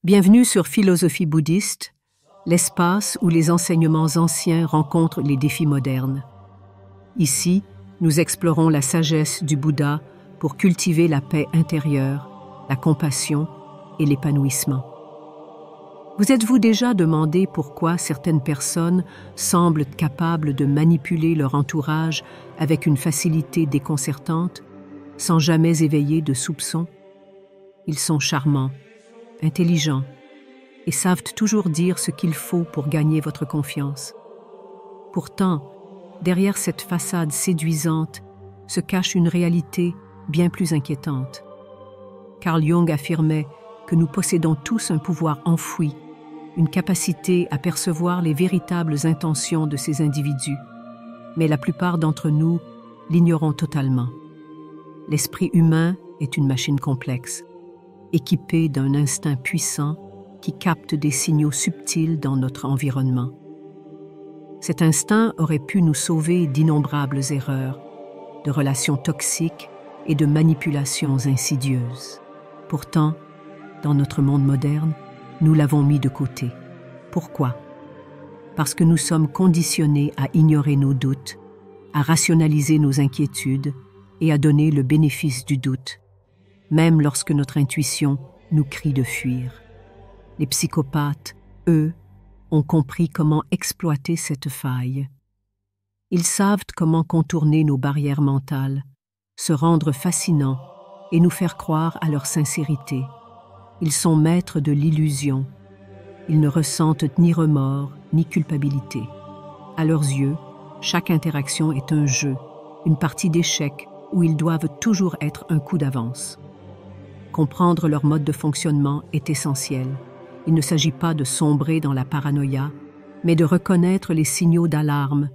Bienvenue sur Philosophie bouddhiste, l'espace où les enseignements anciens rencontrent les défis modernes. Ici, nous explorons la sagesse du Bouddha pour cultiver la paix intérieure, la compassion et l'épanouissement. Vous êtes-vous déjà demandé pourquoi certaines personnes semblent capables de manipuler leur entourage avec une facilité déconcertante, sans jamais éveiller de soupçons? Ils sont charmants, intelligents et savent toujours dire ce qu'il faut pour gagner votre confiance. Pourtant, derrière cette façade séduisante se cache une réalité bien plus inquiétante. Carl Jung affirmait que nous possédons tous un pouvoir enfoui, une capacité à percevoir les véritables intentions de ces individus, mais la plupart d'entre nous l'ignorons totalement. L'esprit humain est une machine complexe, équipée d'un instinct puissant qui capte des signaux subtils dans notre environnement. Cet instinct aurait pu nous sauver d'innombrables erreurs, de relations toxiques et de manipulations insidieuses. Pourtant, dans notre monde moderne, nous l'avons mis de côté. Pourquoi? Parce que nous sommes conditionnés à ignorer nos doutes, à rationaliser nos inquiétudes et à donner le bénéfice du doute, même lorsque notre intuition nous crie de fuir. Les psychopathes, eux, ont compris comment exploiter cette faille. Ils savent comment contourner nos barrières mentales, se rendre fascinants et nous faire croire à leur sincérité. Ils sont maîtres de l'illusion. Ils ne ressentent ni remords ni culpabilité. À leurs yeux, chaque interaction est un jeu, une partie d'échecs où ils doivent toujours être un coup d'avance. Comprendre leur mode de fonctionnement est essentiel. Il ne s'agit pas de sombrer dans la paranoïa, mais de reconnaître les signaux d'alarme,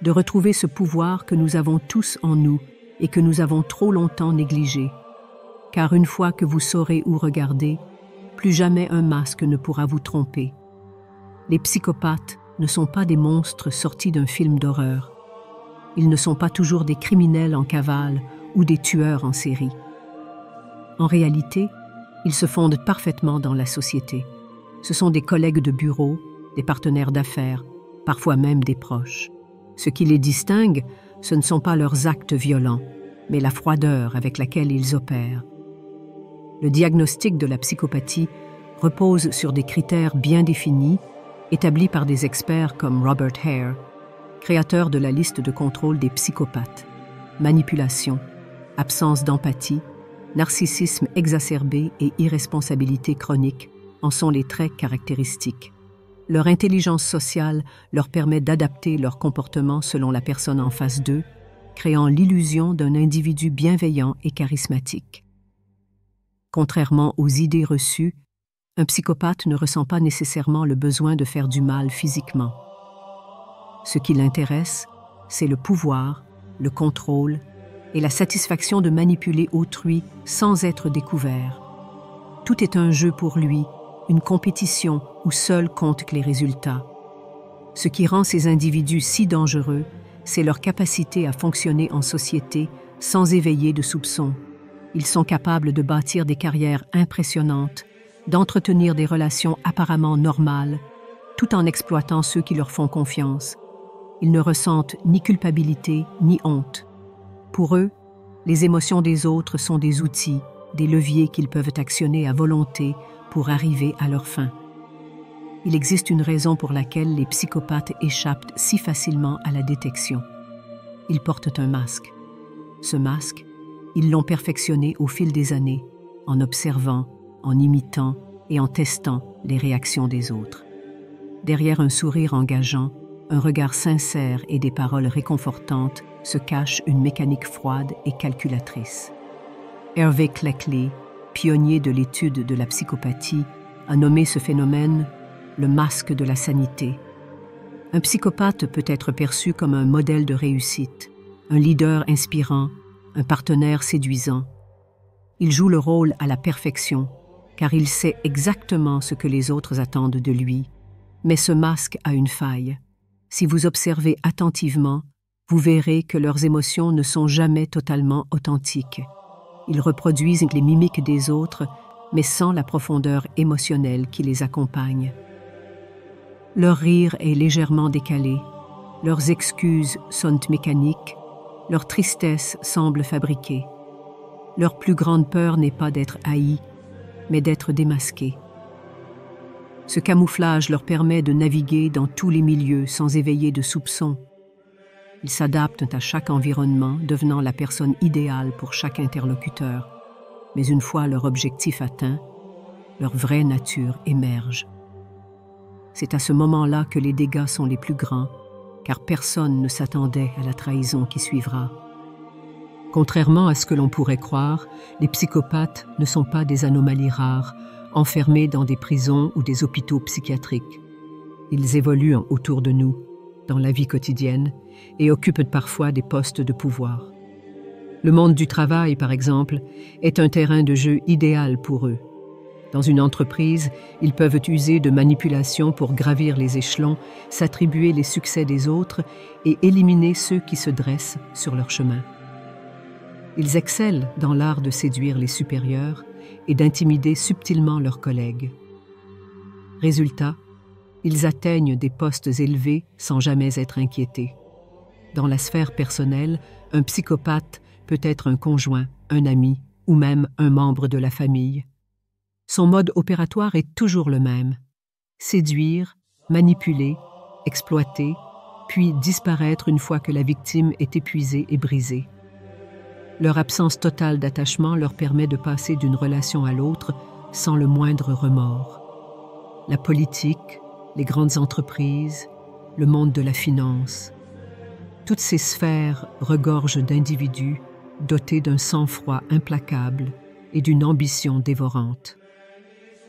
de retrouver ce pouvoir que nous avons tous en nous et que nous avons trop longtemps négligé. Car une fois que vous saurez où regarder, plus jamais un masque ne pourra vous tromper. Les psychopathes ne sont pas des monstres sortis d'un film d'horreur. Ils ne sont pas toujours des criminels en cavale ou des tueurs en série. En réalité, ils se fondent parfaitement dans la société. Ce sont des collègues de bureau, des partenaires d'affaires, parfois même des proches. Ce qui les distingue, ce ne sont pas leurs actes violents, mais la froideur avec laquelle ils opèrent. Le diagnostic de la psychopathie repose sur des critères bien définis, établis par des experts comme Robert Hare, créateur de la liste de contrôle des psychopathes. Manipulation, absence d'empathie, narcissisme exacerbé et irresponsabilité chronique en sont les traits caractéristiques. Leur intelligence sociale leur permet d'adapter leur comportement selon la personne en face d'eux, créant l'illusion d'un individu bienveillant et charismatique. Contrairement aux idées reçues, un psychopathe ne ressent pas nécessairement le besoin de faire du mal physiquement. Ce qui l'intéresse, c'est le pouvoir, le contrôle et la satisfaction de manipuler autrui sans être découvert. Tout est un jeu pour lui, une compétition où seuls comptent les résultats. Ce qui rend ces individus si dangereux, c'est leur capacité à fonctionner en société sans éveiller de soupçons. Ils sont capables de bâtir des carrières impressionnantes, d'entretenir des relations apparemment normales, tout en exploitant ceux qui leur font confiance. Ils ne ressentent ni culpabilité ni honte. Pour eux, les émotions des autres sont des outils, des leviers qu'ils peuvent actionner à volonté pour arriver à leur fin. Il existe une raison pour laquelle les psychopathes échappent si facilement à la détection. Ils portent un masque. Ce masque, ils l'ont perfectionné au fil des années, en observant, en imitant et en testant les réactions des autres. Derrière un sourire engageant, un regard sincère et des paroles réconfortantes se cache une mécanique froide et calculatrice. Hervé Cleckley, pionnier de l'étude de la psychopathie, a nommé ce phénomène le masque de la sanité. Un psychopathe peut être perçu comme un modèle de réussite, un leader inspirant, un partenaire séduisant. Il joue le rôle à la perfection, car il sait exactement ce que les autres attendent de lui. Mais ce masque a une faille. Si vous observez attentivement, vous verrez que leurs émotions ne sont jamais totalement authentiques. Ils reproduisent les mimiques des autres, mais sans la profondeur émotionnelle qui les accompagne. Leur rire est légèrement décalé, leurs excuses sonnent mécaniques, leur tristesse semble fabriquée. Leur plus grande peur n'est pas d'être haïs, mais d'être démasqués. Ce camouflage leur permet de naviguer dans tous les milieux sans éveiller de soupçons. Ils s'adaptent à chaque environnement, devenant la personne idéale pour chaque interlocuteur. Mais une fois leur objectif atteint, leur vraie nature émerge. C'est à ce moment-là que les dégâts sont les plus grands, car personne ne s'attendait à la trahison qui suivra. Contrairement à ce que l'on pourrait croire, les psychopathes ne sont pas des anomalies rares, enfermés dans des prisons ou des hôpitaux psychiatriques. Ils évoluent autour de nous, dans la vie quotidienne, et occupent parfois des postes de pouvoir. Le monde du travail, par exemple, est un terrain de jeu idéal pour eux. Dans une entreprise, ils peuvent user de manipulation pour gravir les échelons, s'attribuer les succès des autres et éliminer ceux qui se dressent sur leur chemin. Ils excellent dans l'art de séduire les supérieurs et d'intimider subtilement leurs collègues. Résultat, ils atteignent des postes élevés sans jamais être inquiétés. Dans la sphère personnelle, un psychopathe peut être un conjoint, un ami ou même un membre de la famille. Son mode opératoire est toujours le même: séduire, manipuler, exploiter, puis disparaître une fois que la victime est épuisée et brisée. Leur absence totale d'attachement leur permet de passer d'une relation à l'autre sans le moindre remords. La politique, les grandes entreprises, le monde de la finance, toutes ces sphères regorgent d'individus dotés d'un sang-froid implacable et d'une ambition dévorante.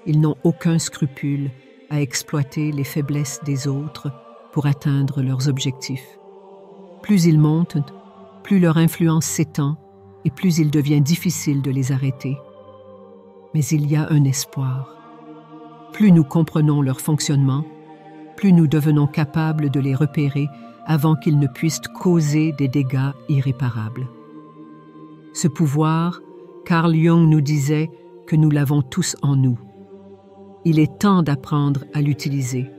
Ils n'ont aucun scrupule à exploiter les faiblesses des autres pour atteindre leurs objectifs. Plus ils montent, plus leur influence s'étend et plus il devient difficile de les arrêter. Mais il y a un espoir. Plus nous comprenons leur fonctionnement, plus nous devenons capables de les repérer avant qu'ils ne puissent causer des dégâts irréparables. Ce pouvoir, Carl Jung nous disait que nous l'avons tous en nous. Il est temps d'apprendre à l'utiliser.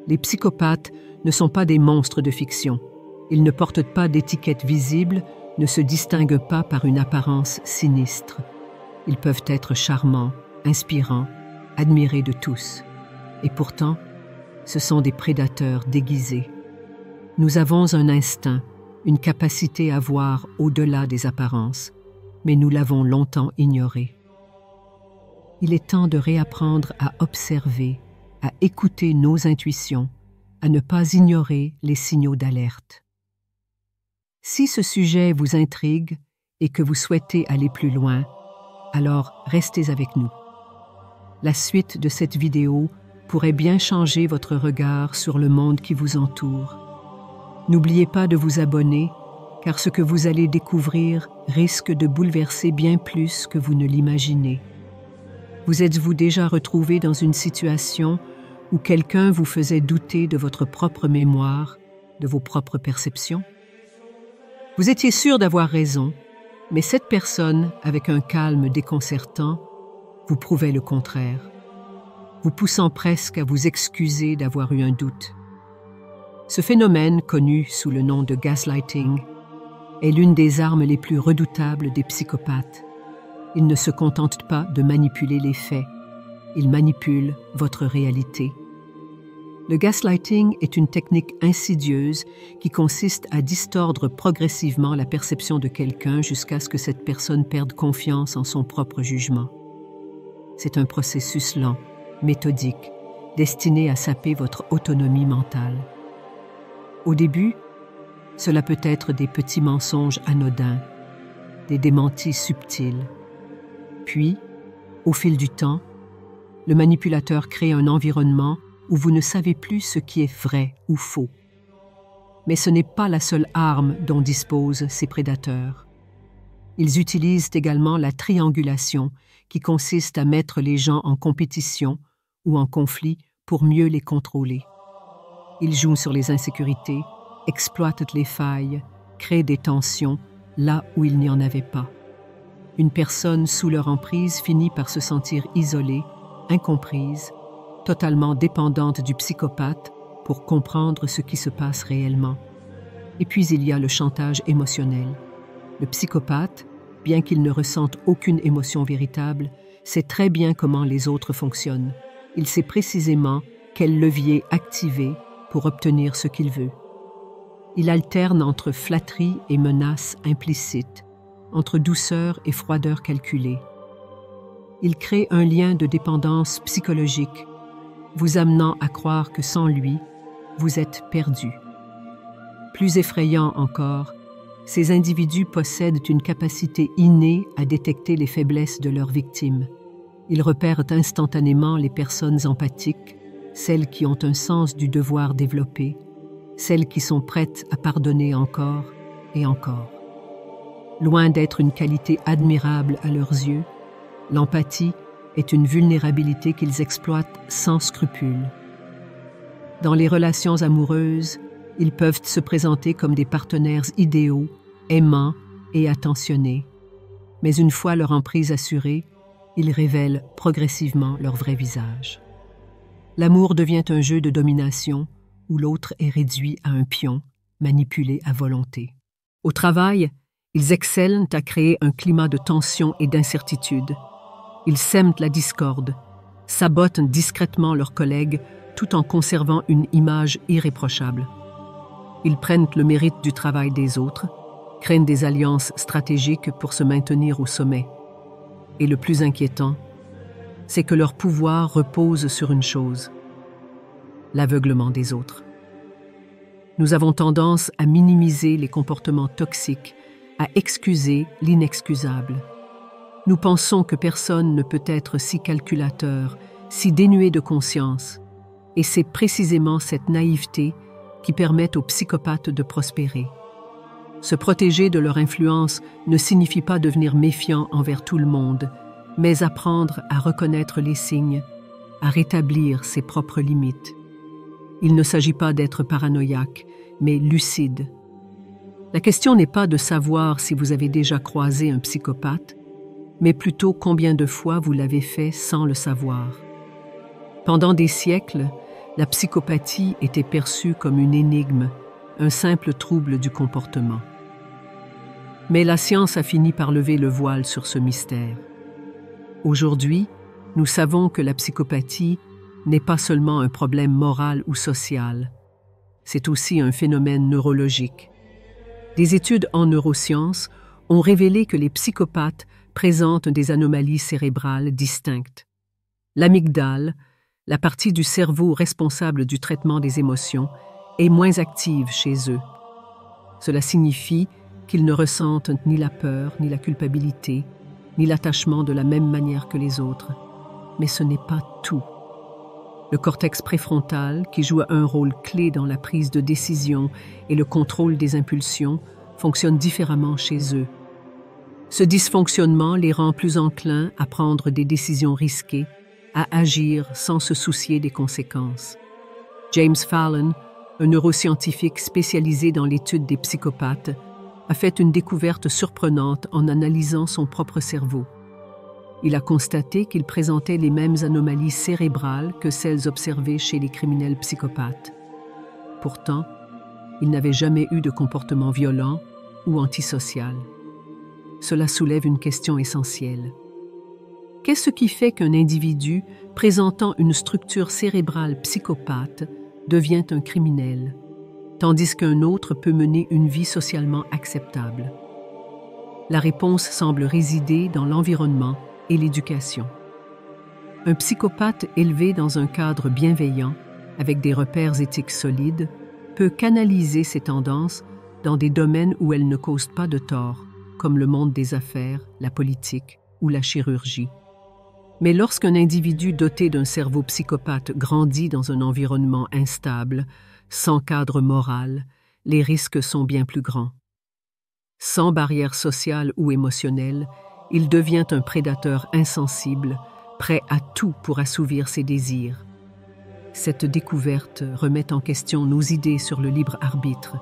Les psychopathes ne sont pas des monstres de fiction. Ils ne portent pas d'étiquette visible, ne se distinguent pas par une apparence sinistre. Ils peuvent être charmants, inspirants, admirés de tous. Et pourtant, ce sont des prédateurs déguisés. Nous avons un instinct, une capacité à voir au-delà des apparences, mais nous l'avons longtemps ignoré. Il est temps de réapprendre à observer, à écouter nos intuitions, à ne pas ignorer les signaux d'alerte. Si ce sujet vous intrigue et que vous souhaitez aller plus loin, alors restez avec nous. La suite de cette vidéo pourrait bien changer votre regard sur le monde qui vous entoure. N'oubliez pas de vous abonner, car ce que vous allez découvrir risque de bouleverser bien plus que vous ne l'imaginez. Vous êtes-vous déjà retrouvé dans une situation où quelqu'un vous faisait douter de votre propre mémoire, de vos propres perceptions? Vous étiez sûr d'avoir raison, mais cette personne, avec un calme déconcertant, vous prouvait le contraire, vous poussant presque à vous excuser d'avoir eu un doute. Ce phénomène, connu sous le nom de gaslighting, est l'une des armes les plus redoutables des psychopathes. Ils ne se contentent pas de manipuler les faits, ils manipulent votre réalité. Le gaslighting est une technique insidieuse qui consiste à distordre progressivement la perception de quelqu'un jusqu'à ce que cette personne perde confiance en son propre jugement. C'est un processus lent, méthodique, destiné à saper votre autonomie mentale. Au début, cela peut être des petits mensonges anodins, des démentis subtils. Puis, au fil du temps, le manipulateur crée un environnement où vous ne savez plus ce qui est vrai ou faux. Mais ce n'est pas la seule arme dont disposent ces prédateurs. Ils utilisent également la triangulation, qui consiste à mettre les gens en compétition ou en conflit pour mieux les contrôler. Ils jouent sur les insécurités, exploitent les failles, créent des tensions là où il n'y en avait pas. Une personne sous leur emprise finit par se sentir isolée, incomprise, totalement dépendante du psychopathe pour comprendre ce qui se passe réellement. Et puis il y a le chantage émotionnel. Le psychopathe, bien qu'il ne ressente aucune émotion véritable, sait très bien comment les autres fonctionnent. Il sait précisément quel levier activer pour obtenir ce qu'il veut. Il alterne entre flatterie et menace implicite, entre douceur et froideur calculée. Il crée un lien de dépendance psychologique, vous amenant à croire que sans lui, vous êtes perdu. Plus effrayant encore, ces individus possèdent une capacité innée à détecter les faiblesses de leurs victimes. Ils repèrent instantanément les personnes empathiques, celles qui ont un sens du devoir développé, celles qui sont prêtes à pardonner encore et encore. Loin d'être une qualité admirable à leurs yeux, l'empathie est une vulnérabilité qu'ils exploitent sans scrupule. Dans les relations amoureuses, ils peuvent se présenter comme des partenaires idéaux, aimants et attentionnés. Mais une fois leur emprise assurée, ils révèlent progressivement leur vrai visage. L'amour devient un jeu de domination où l'autre est réduit à un pion, manipulé à volonté. Au travail, ils excellent à créer un climat de tension et d'incertitude. Ils sèment la discorde, sabotent discrètement leurs collègues tout en conservant une image irréprochable. Ils prennent le mérite du travail des autres, craignent des alliances stratégiques pour se maintenir au sommet. Et le plus inquiétant, c'est que leur pouvoir repose sur une chose: l'aveuglement des autres. Nous avons tendance à minimiser les comportements toxiques, à excuser l'inexcusable. Nous pensons que personne ne peut être si calculateur, si dénué de conscience, et c'est précisément cette naïveté qui permet aux psychopathes de prospérer. Se protéger de leur influence ne signifie pas devenir méfiant envers tout le monde, mais apprendre à reconnaître les signes, à rétablir ses propres limites. Il ne s'agit pas d'être paranoïaque, mais lucide. La question n'est pas de savoir si vous avez déjà croisé un psychopathe, mais plutôt combien de fois vous l'avez fait sans le savoir. Pendant des siècles, la psychopathie était perçue comme une énigme, un simple trouble du comportement. Mais la science a fini par lever le voile sur ce mystère. Aujourd'hui, nous savons que la psychopathie n'est pas seulement un problème moral ou social, c'est aussi un phénomène neurologique. Des études en neurosciences ont révélé que les psychopathes présentent des anomalies cérébrales distinctes. L'amygdale, la partie du cerveau responsable du traitement des émotions, est moins active chez eux. Cela signifie qu'ils ne ressentent ni la peur, ni la culpabilité, ni l'attachement de la même manière que les autres. Mais ce n'est pas tout. Le cortex préfrontal, qui joue un rôle clé dans la prise de décision et le contrôle des impulsions, fonctionne différemment chez eux. Ce dysfonctionnement les rend plus enclins à prendre des décisions risquées, à agir sans se soucier des conséquences. James Fallon, un neuroscientifique spécialisé dans l'étude des psychopathes, a fait une découverte surprenante en analysant son propre cerveau. Il a constaté qu'il présentait les mêmes anomalies cérébrales que celles observées chez les criminels psychopathes. Pourtant, il n'avait jamais eu de comportement violent ou antisocial. Cela soulève une question essentielle. Qu'est-ce qui fait qu'un individu présentant une structure cérébrale psychopathe devient un criminel, tandis qu'un autre peut mener une vie socialement acceptable? La réponse semble résider dans l'environnement et l'éducation. Un psychopathe élevé dans un cadre bienveillant, avec des repères éthiques solides, peut canaliser ses tendances dans des domaines où elles ne causent pas de tort, comme le monde des affaires, la politique ou la chirurgie. Mais lorsqu'un individu doté d'un cerveau psychopathe grandit dans un environnement instable, sans cadre moral, les risques sont bien plus grands. Sans barrière sociale ou émotionnelle, il devient un prédateur insensible, prêt à tout pour assouvir ses désirs. Cette découverte remet en question nos idées sur le libre arbitre.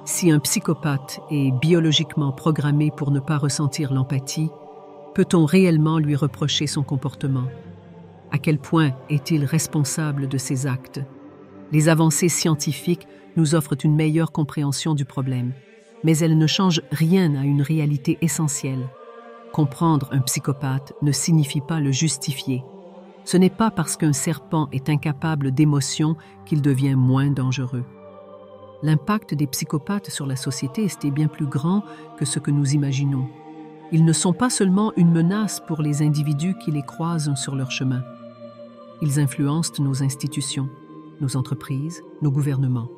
Si un psychopathe est biologiquement programmé pour ne pas ressentir l'empathie, Peut-on réellement lui reprocher son comportement? À quel point est-il responsable de ses actes? Les avancées scientifiques nous offrent une meilleure compréhension du problème, mais elles ne changent rien à une réalité essentielle. Comprendre un psychopathe ne signifie pas le justifier. Ce n'est pas parce qu'un serpent est incapable d'émotion qu'il devient moins dangereux. L'impact des psychopathes sur la société est bien plus grand que ce que nous imaginons. Ils ne sont pas seulement une menace pour les individus qui les croisent sur leur chemin. Ils influencent nos institutions, nos entreprises, nos gouvernements.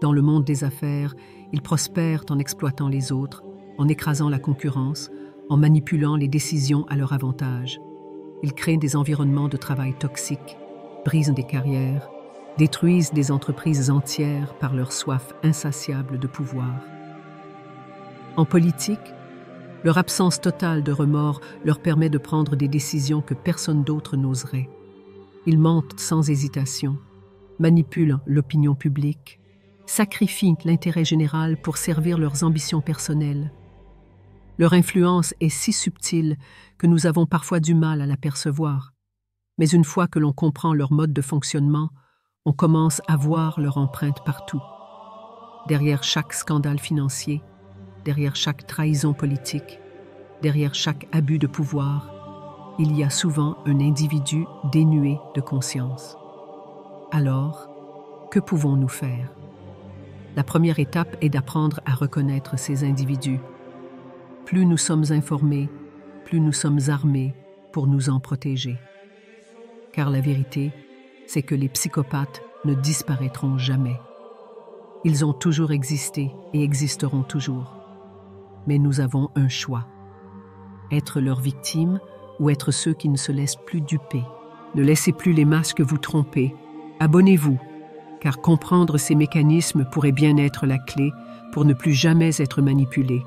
Dans le monde des affaires, ils prospèrent en exploitant les autres, en écrasant la concurrence, en manipulant les décisions à leur avantage. Ils créent des environnements de travail toxiques, brisent des carrières, détruisent des entreprises entières par leur soif insatiable de pouvoir. En politique, leur absence totale de remords leur permet de prendre des décisions que personne d'autre n'oserait. Ils mentent sans hésitation, manipulent l'opinion publique, sacrifient l'intérêt général pour servir leurs ambitions personnelles. Leur influence est si subtile que nous avons parfois du mal à l'apercevoir. Mais une fois que l'on comprend leur mode de fonctionnement, on commence à voir leur empreinte partout. Derrière chaque scandale financier, derrière chaque trahison politique, derrière chaque abus de pouvoir, il y a souvent un individu dénué de conscience. Alors, que pouvons-nous faire? La première étape est d'apprendre à reconnaître ces individus. Plus nous sommes informés, plus nous sommes armés pour nous en protéger. Car la vérité, c'est que les psychopathes ne disparaîtront jamais. Ils ont toujours existé et existeront toujours. Mais nous avons un choix. Être leurs victimes ou être ceux qui ne se laissent plus duper. Ne laissez plus les masques vous tromper. Abonnez-vous, car comprendre ces mécanismes pourrait bien être la clé pour ne plus jamais être manipulé.